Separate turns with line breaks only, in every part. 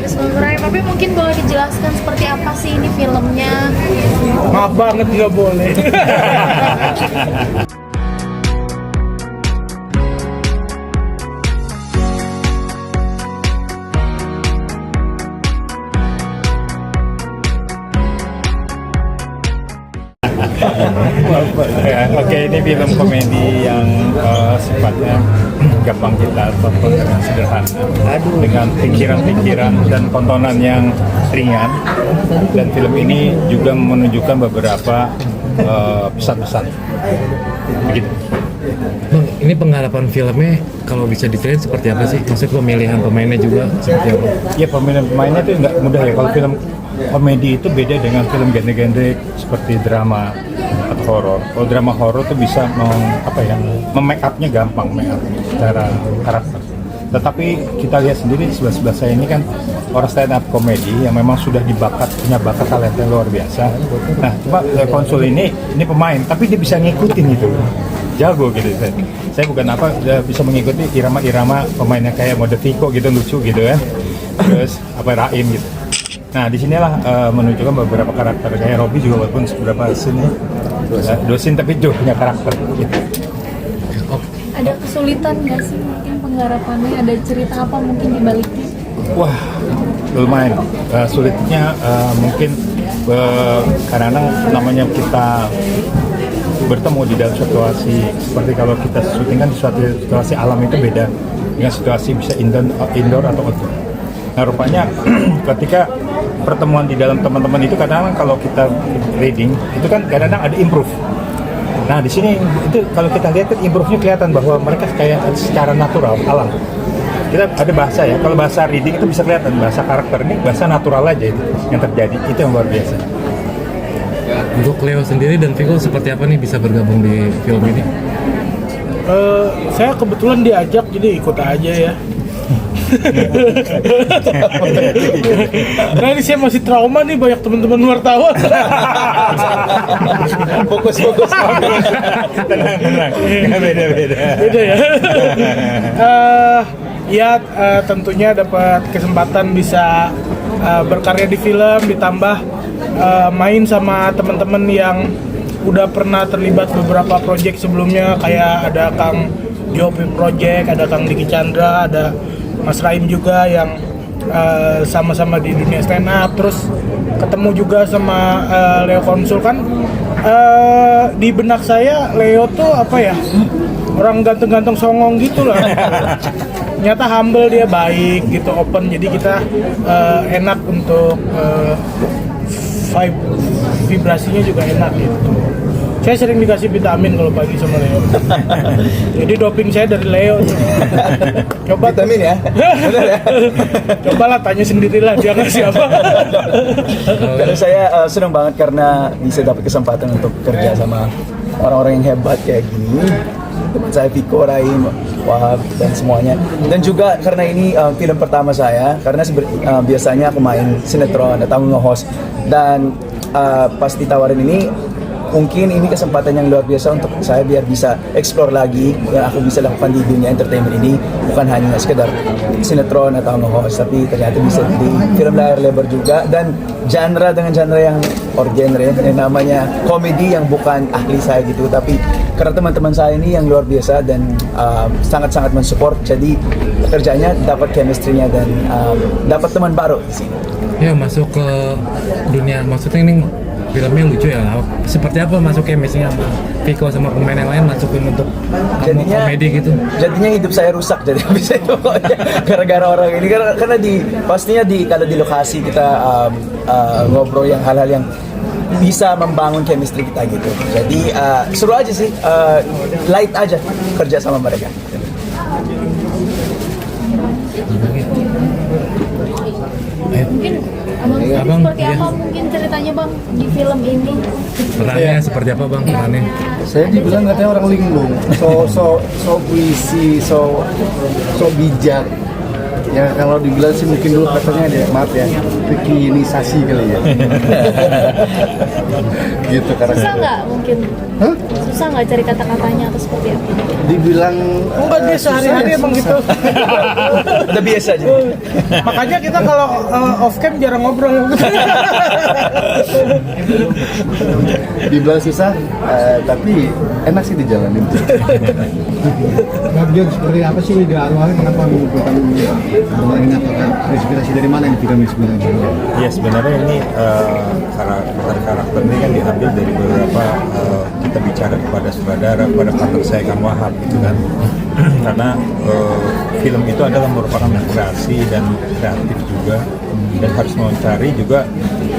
James Bond, tapi mungkin boleh dijelaskan seperti apa sih ini filmnya?
Maaf banget nggak boleh.
Oke, ini film komedi yang sifatnya gampang kita tonton dengan sederhana, dengan pikiran-pikiran dan tontonan yang ringan. Dan film ini juga menunjukkan beberapa pesan-pesan. Begitu.
Bang, ini penggarapan filmnya kalau bisa diceritain seperti apa sih? Maksud pemilihan pemainnya juga seperti apa?
Ya, pemilihan pemainnya itu nggak mudah ya. Kalau film komedi itu beda dengan film genre-genre seperti drama atau horor. Kalau drama horor tuh bisa make upnya gampang, make up secara karakter. Tetapi kita lihat sendiri di sebelah saya ini kan orang stand up komedi yang memang sudah punya bakat talenta luar biasa. Nah, coba Konsul ini pemain, tapi dia bisa ngikutin itu. Jago gitu. Saya bukan bisa mengikuti irama-irama pemainnya kayak mode Viko gitu, lucu gitu ya. Terus Raim gitu. Nah, disinilah menunjukkan beberapa karakter kayak Robby juga, walaupun beberapa scene dosen tapi juga punya karakter gitu.
Ada kesulitan nggak sih mungkin penggarapannya? Ada cerita apa mungkin di baliknya?
Wah, lumayan sulitnya mungkin kadang-kadang namanya kita bertemu di dalam situasi seperti kalau kita syuting kan situasi alam itu beda dengan situasi bisa indoor atau outdoor. Nah, rupanya ketika pertemuan di dalam teman-teman itu kadang-kadang kalau kita reading itu kan kadang-kadang ada improve. Nah, di sini itu kalau kita lihat kan improve-nya kelihatan bahwa mereka kayak secara natural alam. Kita ada bahasa ya, kalau bahasa reading itu bisa kelihatan, bahasa karakter ini bahasa natural aja itu yang terjadi, itu yang luar biasa.
Untuk Leo sendiri dan Viko seperti apa nih bisa bergabung di film ini?
Saya kebetulan diajak jadi ikut aja ya. Nah, ini saya masih trauma nih, banyak teman-teman wartawan.
Fokus. Tenang.
Beda ya. Ya, tentunya dapat kesempatan bisa berkarya di film, ditambah main sama teman-teman yang udah pernah terlibat beberapa proyek sebelumnya, kayak ada Kang Jopi Project, ada Kang Diki Chandra, ada Mas Raim juga yang sama-sama di dunia stand up. Terus ketemu juga sama Leo Konsul kan, di benak saya Leo tuh orang ganteng-ganteng songong gitu lah. Nyata humble, dia baik gitu, open, jadi kita enak untuk vibrasinya juga enak gitu. Saya sering dikasih vitamin kalau pagi sama Leo. Jadi doping saya dari Leo. Coba
vitamin ya. Benar ya.
Cobalah tanya sendirilah dia ngasih apa.
Kalau saya senang banget karena bisa dapat kesempatan untuk kerja sama orang-orang yang hebat kayak gini. Teman saya Viko, Raim, Wahab dan semuanya. Dan juga karena ini film pertama saya, karena biasanya aku main sinetron atau nge-host, dan pas ditawarin ini mungkin ini kesempatan yang luar biasa untuk saya biar bisa explore lagi yang aku bisa lakukan di dunia entertainment ini, bukan hanya sekedar sinetron atau nge-host, tapi ternyata bisa di film layar lebar juga, dan dengan genre yang namanya komedi yang bukan ahli saya gitu, tapi karena teman-teman saya ini yang luar biasa dan sangat-sangat mensupport, jadi kerjanya dapat chemistry-nya dan dapat teman baru di sini.
Ya, masuk ke dunia, maksudnya ini filmnya lucu ya, seperti apa masuk chemistry-nya Viko sama pemain yang lain masukin untuk komedi gitu?
Jadinya hidup saya rusak jadi habis itu gara-gara orang ini, karena pastinya kalau di lokasi kita ngobrol yang hal-hal yang bisa membangun chemistry kita gitu. Jadi seru aja sih, light aja kerja sama mereka.
Mungkin abang seperti apa mungkin ceritanya bang di film ini?
Perannya seperti apa bang perannya?
Saya dibilang katanya orang linglung, so berisi, so bijak. Ya kalau dibilang sih mungkin dulu katanya ada, maaf ya, bikinisasi kali ya. Gitu
Susah
karena
nggak mungkin?
Hah?
Susah nggak cari kata-katanya atau seperti apa?
dibilang
Enggak, dia sehari-hari emang gitu.
Udah biasa aja.
Makanya kita kalau off cam jarang ngobrol.
dibilang susah, tapi enak sih dijalanin.
Bagian seperti apa sih ide awalnya kenapa mengumpulkan arwah ini, apakah inspirasi dari mana yang film ini sebenarnya?
Ya sebenarnya ini karakter ini kan diambil dari beberapa kita bicara kepada sutradara, kepada partner saya Kang Wahab gitu kan. Karena film itu adalah merupakan kreasi dan kreatif juga, dan harus mencari juga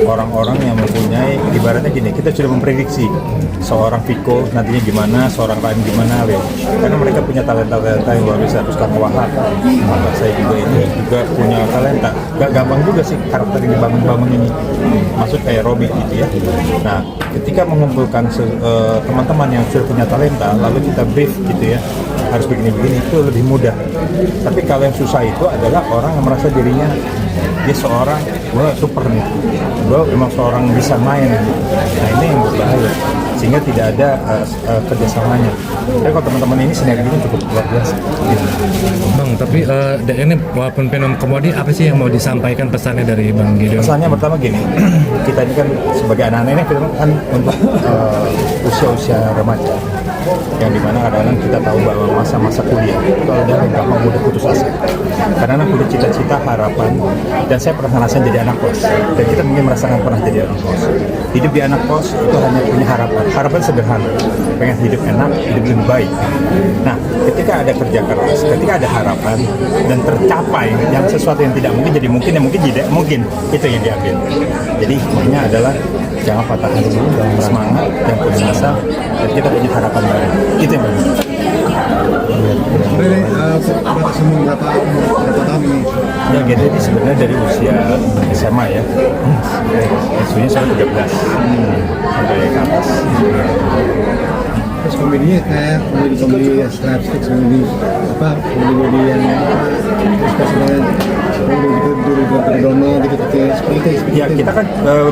orang-orang yang mempunyai, ibaratnya gini, kita sudah memprediksi seorang Viko nantinya gimana, seorang Ryan gimana, Leo. Karena mereka punya talenta-talenta yang luar biasa. Terus Kang Wahab, partner saya juga itu juga punya talenta. Gak gampang juga sih karakter yang dibangun-bangun ini. Maksud kayak Robby gitu ya. Nah, ketika mengumpulkan teman-teman yang sudah punya talenta, lalu kita brief gitu ya, harus begini-begini, itu lebih mudah. Tapi kalau yang susah itu adalah orang yang merasa dirinya dia seorang, gue super nih, gue memang seorang bisa main. Nah ini yang berbahaya, sehingga tidak ada kerjasamanya. Tapi kalau teman-teman ini sinerginya cukup luar biasa. Gitu.
Bang, tapi ini walaupun film komedi, apa sih yang mau disampaikan pesannya dari Bang Gideon?
Pesannya pertama gini, kita ini kan sebagai anak-anak ini film kan untuk usia-usia remaja, yang dimana kadang-kadang kita tahu bahwa masa-masa kuliah itu adalah yang gampang mudah putus asa, karena punya cita-cita, harapan, dan saya pernah ngerasain jadi anak kos, dan kita mungkin merasakan pernah jadi anak kos. Hidup di anak kos itu hanya punya harapan sederhana, pengen hidup enak, hidup lebih baik. Nah, ketika ada kerja keras, ketika ada harapan dan tercapai yang sesuatu yang tidak mungkin jadi mungkin, yang mungkin tidak mungkin, itu yang diambil. Jadi hikmahnya adalah jangan patah hati, jangan semangat, jangan putus asa, dan kita punya harapan baru. Itu yang penting.
Batas umur berapa tahun ini?
Ya gitu, ini sebenarnya dari usia SMA ya. Usianya sudah 13 sampai ke atas.
Terus komedinya kayak komedi slapstick, komedi yang terus kemudian komedi Dono gitu seperti itu.
Ya kita kan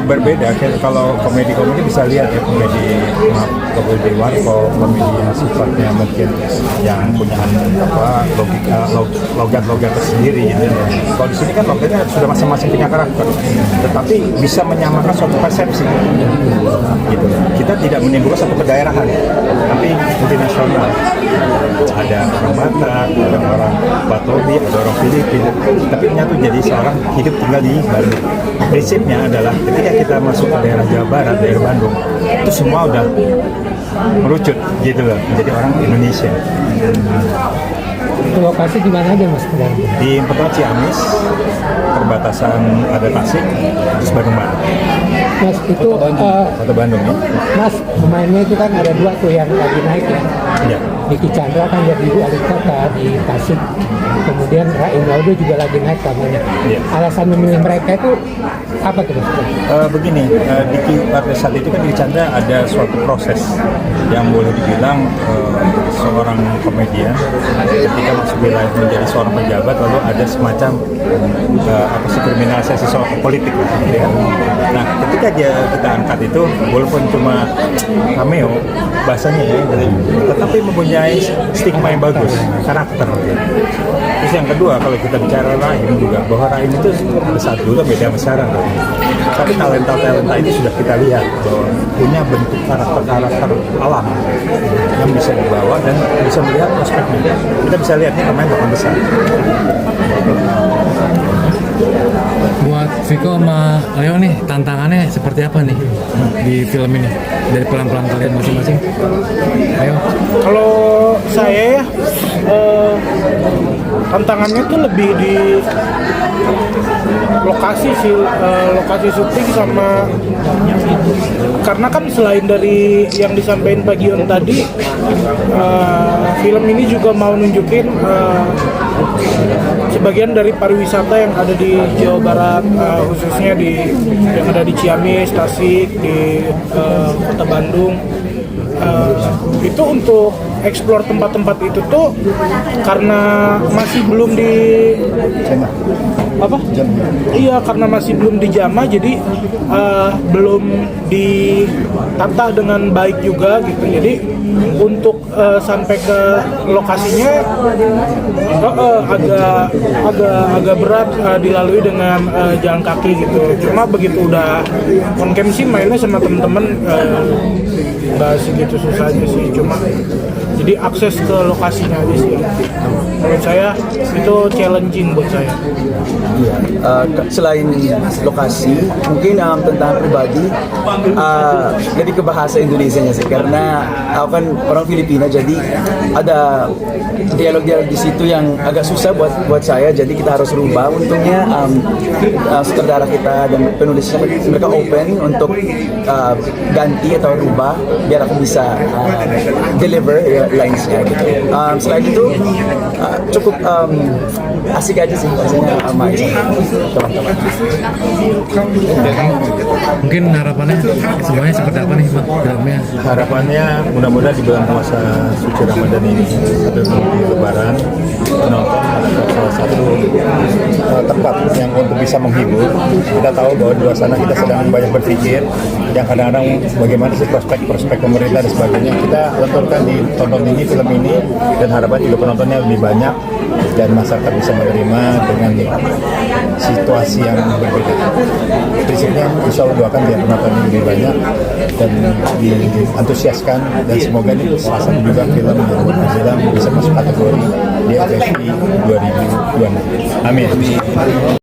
berbeda. Kalau komedi bisa lihat ya, komedi warkop, komedi yang sifatnya mungkin yang punya logika, logat tersendiri gitu. Kalau di sini kan logatnya sudah masing-masing punya karakter, tetapi bisa menyamakan suatu persepsi. Gitu. Kita tidak menimbulkan satu kedaerahan, tapi multinasional. Ada orang Batak, ada orang Batobi, ada orang Filipina, tapi menyatu jadi seorang hidup tinggal di Bandung. Prinsipnya adalah ketika kita masuk ke daerah Jawa Barat, daerah Bandung, itu semua udah merucut gitu loh, menjadi orang Indonesia.
Itu lokasi di mana aja Mas?
Di pertama Ciamis, perbatasan ada Tasik, terus Bandung-Barat.
Mas itu
Kota Bandung ya.
Mas pemainnya itu kan ada dua tuh yang lagi naik ya.
Ya.
Niki Chandra kan jadi Ibu Alikata di Tasik, kemudian Raim Laudo juga lagi naik kamarnya.
Iya.
Alasan memilih mereka itu apa tuh Mas?
Begini, pada saat itu kan di Chandra ada suatu proses yang boleh dibilang seorang komedian ketika masuk wilayah menjadi seorang pejabat, lalu ada semacam kriminalisasi soal politik gitu ya. Nah, ketika kita angkat itu, walaupun cuma cameo bahasanya ya, tetapi mempunyai stigma yang bagus, karakter. Terus yang kedua, kalau kita bicara Raim juga, bahwa Raim itu pada saat dulu beda sama sekarang. Tapi talenta itu sudah kita lihat bahwa punya bentuk karakter alam yang bisa dibawa dan bisa melihat prospeknya. Kita bisa lihat ini pemain bakal besar.
Buat Viko sama Leo nih, tantangannya seperti apa nih di film ini? Dari pelan-pelan kalian masing-masing. Leo?
Kalau saya ya, tantangannya tuh lebih di lokasi sih, lokasi syuting sama, karena kan selain dari yang disampaikan Pak Gion tadi, film ini juga mau nunjukin sebagian dari pariwisata yang ada di Jawa Barat, khususnya yang ada di Ciamis, Tasik, di Kota Bandung. Itu untuk explore tempat-tempat itu tuh karena masih belum di apa? Iya, karena masih belum dijamah, jadi belum ditata dengan baik juga gitu. Jadi untuk sampai ke lokasinya agak berat dilalui dengan jalan kaki gitu. Cuma begitu udah on cam sih mainnya sama temen-temen nggak segitu susahnya sih. Cuma jadi akses ke lokasinya aja sih. Menurut saya itu challenging buat saya.
Iya, selain lokasi, mungkin tentang pribadi, lebih ke bahasa Indonesianya sih, karena aku kan orang Filipina, jadi ada dialog-dialog di situ yang agak susah buat saya, jadi kita harus rubah. Untungnya sutradara kita dan penulisnya mereka open untuk ganti atau rubah biar aku bisa deliver ya, lines-nya gitu. Selain itu cukup asik aja sih rasanya sama teman-teman.
Mungkin harapannya semuanya seperti apa nih Bang filmnya?
Harapannya mudah-mudahan di bulan puasa suci Ramadan ini atau di Lebaran penonton adalah salah satu tempat yang untuk bisa menghibur. Kita tahu bahwa di luar sana kita sedang banyak berpikir yang kadang-kadang bagaimana sih prospek pemerintah dan sebagainya. Kita leturkan di tonton ini, film ini, dan harapan juga penontonnya lebih banyak dan masyarakat bisa menerima dengan situasi yang berbeda. Prinsipnya insya Allah doakan biar penonton ini lebih banyak dan diantusiaskan, dan semoga ini salah satu juga film yang berhasil bisa masuk kategori di FFI 2026. Amin.